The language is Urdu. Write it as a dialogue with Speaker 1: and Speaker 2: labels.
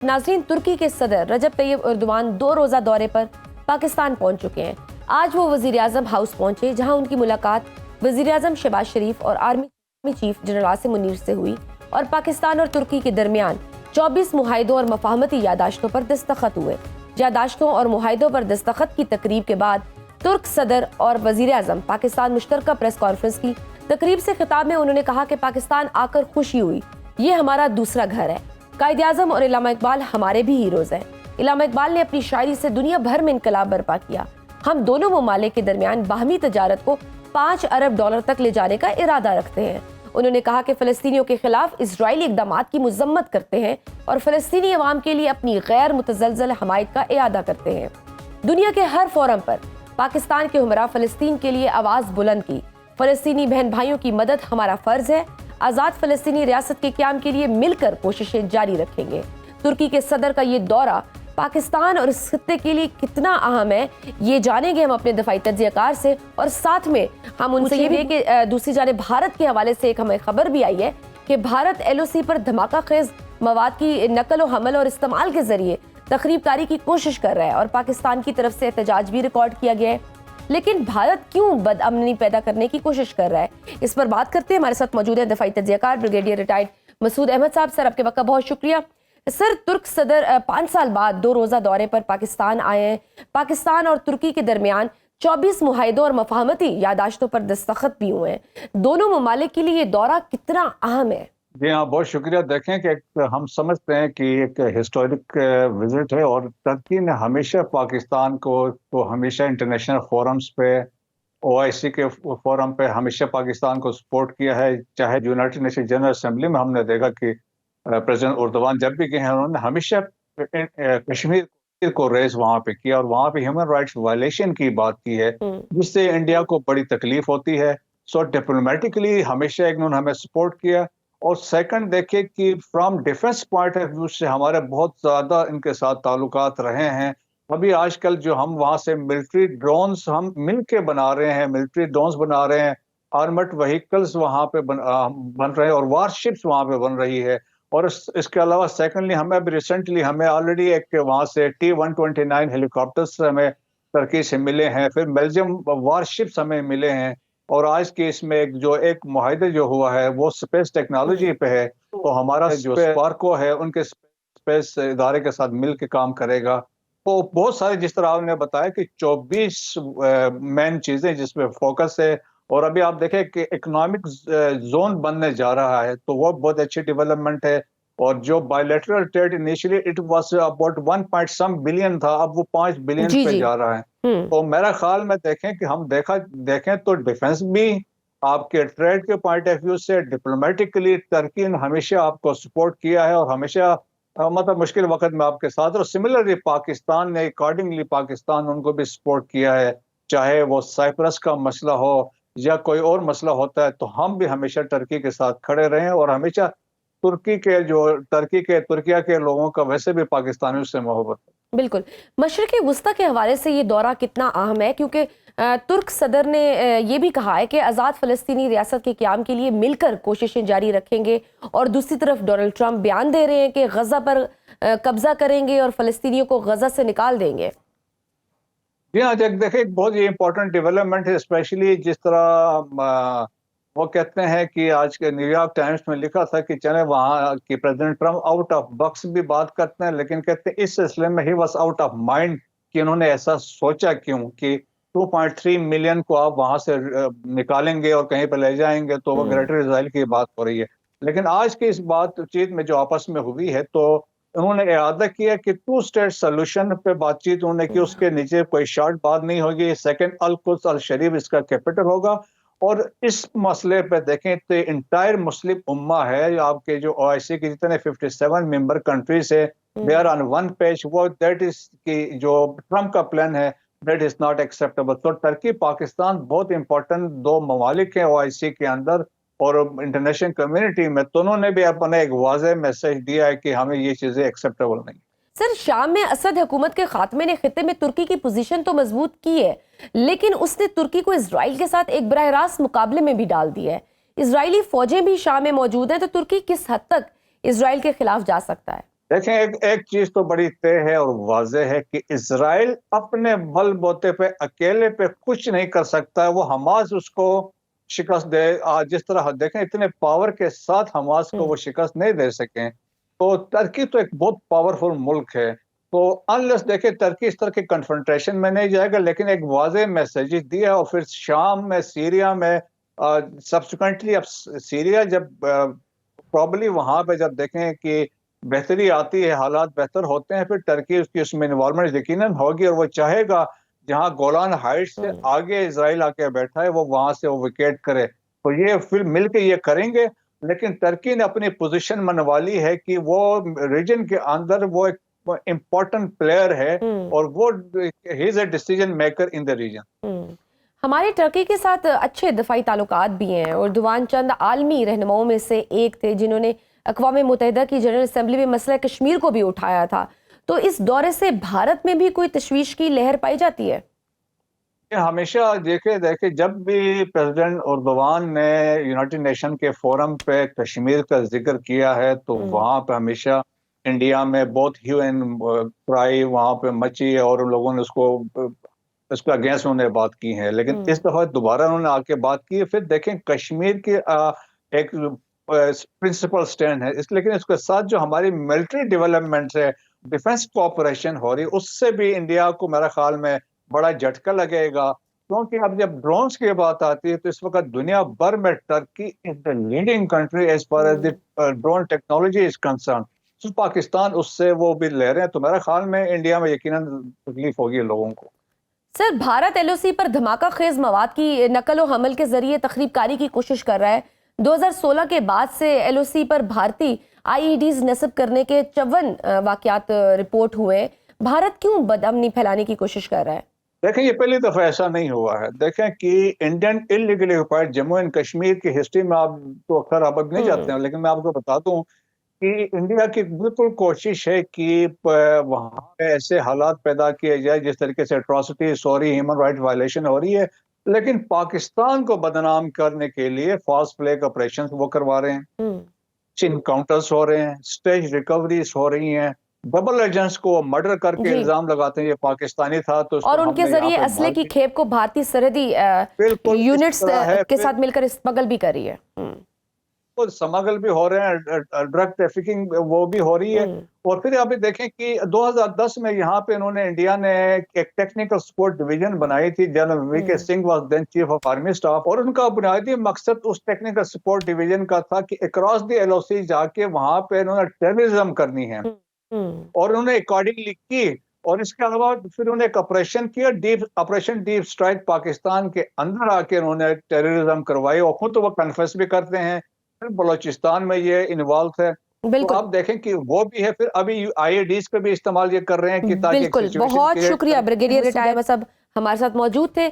Speaker 1: ناظرین، ترکی کے صدر رجب طیب اردوان 2 روزہ دورے پر پاکستان پہنچ چکے ہیں۔ آج وہ وزیر اعظم ہاؤس پہنچے، جہاں ان کی ملاقات وزیر اعظم شہباز شریف اور army chief general Asim Munir سے ہوئی اور پاکستان اور ترکی کے درمیان 24 معاہدوں اور مفاہمتی یادداشتوں پر دستخط ہوئے۔ یادداشتوں اور معاہدوں پر دستخط کی تقریب کے بعد ترک صدر اور وزیر اعظم پاکستان مشترکہ پریس کانفرنس کی تقریب سے خطاب میں انہوں نے کہا کہ پاکستان آ کر خوشی ہوئی، یہ ہمارا دوسرا گھر ہے۔ قائد اعظم اور علامہ اقبال ہمارے بھی ہیروز ہیں۔ علامہ اقبال نے اپنی شاعری سے دنیا بھر میں انقلاب برپا کیا۔ ہم دونوں ممالک کے درمیان باہمی تجارت کو 5 ارب ڈالر تک لے جانے کا ارادہ رکھتے ہیں۔ انہوں نے کہا کہ فلسطینیوں کے خلاف اسرائیلی اقدامات کی مذمت کرتے ہیں اور فلسطینی عوام کے لیے اپنی غیر متزلزل حمایت کا اعادہ کرتے ہیں۔ دنیا کے ہر فورم پر پاکستان کے ہمراہ فلسطین کے لیے آواز بلند کی۔ فلسطینی بہن بھائیوں کی مدد ہمارا فرض ہے۔ آزاد فلسطینی ریاست کے قیام کے لیے مل کر کوششیں جاری رکھیں گے۔ ترکی کے صدر کا یہ دورہ پاکستان اور اس خطے کے لیے کتنا اہم ہے، یہ جانیں گے ہم اپنے دفاعی تجزیہ کار سے، اور ساتھ میں ہم ان سے یہ بھی کہ دوسری جانب بھارت کے حوالے سے ایک ہمیں خبر بھی آئی ہے کہ بھارت LOC پر دھماکہ خیز مواد کی نقل و حمل اور استعمال کے ذریعے تخریب کاری کی کوشش کر رہا ہے، اور پاکستان کی طرف سے احتجاج بھی ریکارڈ کیا گیا ہے۔ لیکن بھارت کیوں بد امنی پیدا کرنے کی کوشش کر رہا ہے، اس پر بات کرتے ہیں۔ ہمارے ساتھ موجود ہیں دفاعی تجزیہ کار بریگیڈیئر ریٹائرڈ مسعود احمد صاحب۔ سر، آپ کے وقت کا بہت شکریہ۔ سر، ترک صدر 5 سال بعد 2 روزہ دورے پر پاکستان آئے ہیں۔ پاکستان اور ترکی کے درمیان 24 معاہدوں اور مفاہمتی یادداشتوں پر دستخط بھی ہوئے ہیں۔ دونوں ممالک کے لیے یہ دورہ کتنا اہم ہے؟
Speaker 2: جی ہاں، بہت شکریہ۔ دیکھیں کہ ہم سمجھتے ہیں کہ ایک ہسٹورک وزٹ ہے، اور ترکی نے ہمیشہ پاکستان کو ہمیشہ انٹرنیشنل فورمز پہ، OIC کے فورم پہ ہمیشہ پاکستان کو سپورٹ کیا ہے۔ چاہے یونائٹڈ نیشن جنرل اسمبلی میں ہم نے دیکھا کہ پریزیڈنٹ اردوان جب بھی گئے ہیں، انہوں نے ہمیشہ کشمیر کو ریز وہاں پہ کیا، اور وہاں پہ ہیومن رائٹس وائلیشن کی بات کی ہے، جس سے انڈیا کو بڑی تکلیف ہوتی ہے۔ سو ڈپلومیٹکلی ہمیشہ انہوں نے ہمیں سپورٹ کیا۔ اور سیکنڈ دیکھیں کہ from defence point of view سے ہمارے بہت زیادہ ان کے ساتھ تعلقات رہے ہیں۔ ابھی آج کل جو ہم وہاں سے ملٹری ڈرونز ہم مل کے بنا رہے ہیں، ملٹری ڈرونز بنا رہے ہیں، آرمڈ وہیکلز وہاں پہ بن رہے ہیں، اور وار شپس وہاں پہ بن رہی ہے۔ اور اس کے علاوہ سیکنڈلی ہمیں ابھی ریسنٹلی ہمیں آلریڈی ایک وہاں سے T-129 ہیلی کاپٹرز ہمیں ترکی سے ملے ہیں، پھر بیلجیم وار شپس ہمیں ملے ہیں، اور آج کے اس میں ایک معاہدہ جو ہوا ہے وہ اسپیس ٹیکنالوجی پہ ہے، تو ہمارا جو اسپارکو ہے ان کے اسپیس ادارے کے ساتھ مل کے کام کرے گا۔ تو بہت سارے، جس طرح آپ نے بتایا کہ 24 مین چیزیں جس پہ فوکس ہے، اور ابھی آپ دیکھیں کہ اکنامک زون بننے جا رہا ہے، تو وہ بہت اچھی ڈیولپمنٹ ہے۔ اور جو bilateral trade initially it was about 1 billion تھا، اب وہ 5 بلین پہ جا رہا ہے۔ تو میرا خیال میں دیکھیں کہ ہم دیکھیں تو ڈیفنس بھی آپ کے ٹریڈ کے پوائنٹ آف ویو سے ڈپلومیٹکلی ترکی نے ہمیشہ آپ کو سپورٹ کیا ہے، اور ہمیشہ مطلب مشکل وقت میں آپ کے ساتھ، اور سملرلی پاکستان نے اکارڈنگلی پاکستان ان کو بھی سپورٹ کیا ہے، چاہے وہ سائپرس کا مسئلہ ہو یا کوئی اور مسئلہ ہوتا ہے، تو ہم بھی ہمیشہ ترکی کے ساتھ کھڑے رہے ہیں، اور ہمیشہ ترکیہ کے لوگوں کا ویسے بھی پاکستانیوں سے محبت ہے۔
Speaker 1: بالکل۔ مشرق وسطیٰ کے حوالے سے یہ دورہ کتنا اہم ہے، کیونکہ ترک صدر نے یہ بھی کہا ہے کہ آزاد فلسطینی ریاست کے قیام کے لیے مل کر کوششیں جاری رکھیں گے، اور دوسری طرف ڈونلڈ ٹرمپ بیان دے رہے ہیں کہ غزہ پر قبضہ کریں گے اور فلسطینیوں کو غزہ سے نکال دیں گے۔
Speaker 2: جی ہاں، دیکھیں بہت یہ امپورٹنٹ ڈیولپمنٹ ہے، اسپیشلی جس طرح وہ کہتے ہیں کہ آج کے نیو یارک ٹائمز میں لکھا تھا کہ چلے وہاں کی president Trump out of box بھی بات کرتے ہیں، لیکن کہتے ہیں اس سلسلے میں he was out of mind, کہ انہوں نے ایسا سوچا کیوں کہ 2.3 ملین کو آپ وہاں سے نکالیں گے اور کہیں پہ لے جائیں گے، تو وہ گریٹر اسرائیل کی بات ہو رہی ہے۔ لیکن آج کی اس بات چیت میں جو آپس میں ہوئی ہے، تو انہوں نے اعادہ کیا کہ 2 اسٹیٹ سولوشن پہ بات چیت انہوں نے کی، اس کے نیچے کوئی شارٹ بات نہیں ہوگی۔ سیکنڈ، القدس الشریف اس کا کیپٹل ہوگا، اور اس مسئلے پہ دیکھیں تو انٹائر مسلم امہ ہے، آپ کے جو OIC کے جتنے 57 ممبر کنٹریز ہے، they are on one page. وہ دیٹ از کی جو ٹرمپ کا پلان ہے، دیٹ از ناٹ ایکسیپٹیبل۔ تو ترکی پاکستان بہت امپورٹنٹ 2 ممالک ہیں OIC کے اندر اور انٹرنیشنل کمیونٹی میں، تو انہوں نے بھی اپنا ایک واضح میسج دیا ہے کہ ہمیں یہ چیزیں ایکسیپٹیبل نہیں۔
Speaker 1: سر، شام میں اسد حکومت کے خاتمے نے خطے میں ترکی کی پوزیشن تو مضبوط کی ہے، لیکن اس نے ترکی کو اسرائیل کے ساتھ ایک براہ راست مقابلے میں بھی ڈال دیا ہے۔ اسرائیلی فوجیں بھی شام میں موجود ہیں، تو ترکی کس حد تک اسرائیل کے خلاف جا سکتا ہے؟
Speaker 2: دیکھیں ایک چیز تو بڑی طے ہے اور واضح ہے کہ اسرائیل اپنے بل بوتے پہ اکیلے پہ کچھ نہیں کر سکتا. وہ حماس اس کو شکست دے, جس طرح دیکھیں اتنے پاور کے ساتھ حماس کو وہ شکست نہیں دے سکیں. تو ترکی تو ایک بہت پاورفل ملک ہے. تو انلیس دیکھیں ترکی اس طرح کی کنفرنٹریشن میں نہیں جائے گا, لیکن ایک واضح میسیج دیا. اور پھر شام میں سیریا میں سبسیکوینٹلی اب سیریا جب پرابلی وہاں پہ جب دیکھیں کہ بہتری آتی ہے, حالات بہتر ہوتے ہیں, پھر ٹرکی اس کی اس میں انوالومنٹ یقیناً ہوگی اور وہ چاہے گا جہاں گولان ہائٹس سے آگے اسرائیل آ کے بیٹھا ہے وہ وہاں سے وہ وکیٹ کرے. تو یہ پھر مل کے یہ کریں گے. لیکن ترکی نے اپنی پوزیشن منوا لی ہے کہ وہ ریجن کے اندر وہ ایک امپورٹنٹ پلیئر ہے اور وہ he is a decision maker in the region.
Speaker 1: ہمارے ٹرکی کے ساتھ اچھے دفاعی تعلقات بھی ہیں. اردوان چند عالمی رہنماؤں میں سے ایک تھے جنہوں نے اقوام متحدہ کی جنرل اسمبلی میں مسئلہ کشمیر کو بھی اٹھایا تھا. تو اس دورے سے بھارت میں بھی کوئی تشویش کی لہر پائی جاتی ہے؟
Speaker 2: ہمیشہ دیکھے جب بھی پریزیڈنٹ اردوان نے یونائٹڈ نیشن کے فورم پہ کشمیر کا ذکر کیا ہے تو وہاں پہ ہمیشہ انڈیا میں بہت ہیو اینڈ کرائی وہاں پہ مچی اور ان لوگوں نے اس کے اگینسٹ انہوں نے بات کی ہے. لیکن اس دفعہ دوبارہ انہوں نے آ کے بات کی ہے. پھر دیکھیں کشمیر کی ایک پرنسپل سٹینڈ ہے, لیکن اس کے ساتھ جو ہماری ملٹری ڈیولپمنٹ ہے, ڈیفنس کوآپریشن ہو رہی, اس سے بھی انڈیا کو میرا خیال میں بڑا جھٹکا لگے گا. کیونکہ اب جب ڈرونز کی بات آتی ہے تو اس وقت دنیا بھر میں Turkey is the leading country as far as the drone technology is concern. Pakistan اس سے وہ بھی لے رہے ہیں, تو میرا خیال میں انڈیا میں یقیناً تکلیف ہوگی لوگوں کو.
Speaker 1: سر, بھارت ایل او سی پر دھماکہ خیز مواد کی نقل و حمل کے ذریعے تخریب کاری کی کوشش کر رہا ہے. 2016 کے بعد سے ایل او سی پر بھارتی آئی ای ڈیز نصب کرنے کے 54 واقعات رپورٹ ہوئے. بھارت کیوں بدامنی پھیلانے کی کوشش کر رہا ہے؟
Speaker 2: دیکھیں یہ پہلی دفعہ ایسا نہیں ہوا ہے. دیکھیں کہ Indian illegally occupied Jammu and Kashmir کی ہسٹری میں آپ تو اکثر آپ اب نہیں جاتے ہیں, لیکن میں آپ کو بتا دوں کہ انڈیا کی بالکل کوشش ہے کہ وہاں پہ ایسے حالات پیدا کیے جائے جس طریقے سے اٹراسٹیز ہو رہی, ہیومن رائٹ وائلیشن ہو رہی ہے, لیکن پاکستان کو بدنام کرنے کے لیے فاسٹ فلیگ آپریشن وہ کروا رہے ہیں, انکاؤنٹرز ہو رہے ہیں, اسٹیج ریکوریز ہو رہی ہیں, ڈبل ایجنٹس کو مرڈر کر کے الزام لگاتے ہیں یہ پاکستانی تھا. تو
Speaker 1: اور ان کے ذریعے اسلحے کی کھیپ کو بھارتی سرحدی یونٹس کے ساتھ مل کر اسمگل بھی کر رہی ہے.
Speaker 2: سمگل بھی ہو رہے ہیں, ڈرگ ٹریفکنگ وہ بھی ہو رہی ہے. اور پھر ابھی دیکھیں کہ 2010 میں یہاں پہ انہوں نے انڈیا نے ایک ٹیکنیکل سپورٹ ڈویژن بنائی تھی. General V K Singh was then chief of army staff, اور ان کا بنیادی مقصد اس ٹیکنیکل سپورٹ ڈویژن کا تھا کہ اکراس دی ایل او سی جا کے وہاں پہ انہوں نے ٹیررزم کرنی ہے, اور انہوں نے اکارڈنگلی کی. اور اس کے علاوہ پھر انہوں نے ایک آپریشن کیا, آپریشن ڈیپ اسٹرائک, پاکستان کے اندر آ کے انہوں نے ٹیررزم کروائی, اور خود وہ کنفیس بھی کرتے ہیں. بلوچستان میں یہ انوالو ہے. تو آپ دیکھیں کہ وہ بھی ہے. پھر ابھی آئی ای ڈیز پہ بھی استعمال یہ کر رہے ہیں کہ تاکہ
Speaker 1: بالکل. بہت شکریہ بریگیڈیئر صاحب ہمارے ساتھ موجود تھے.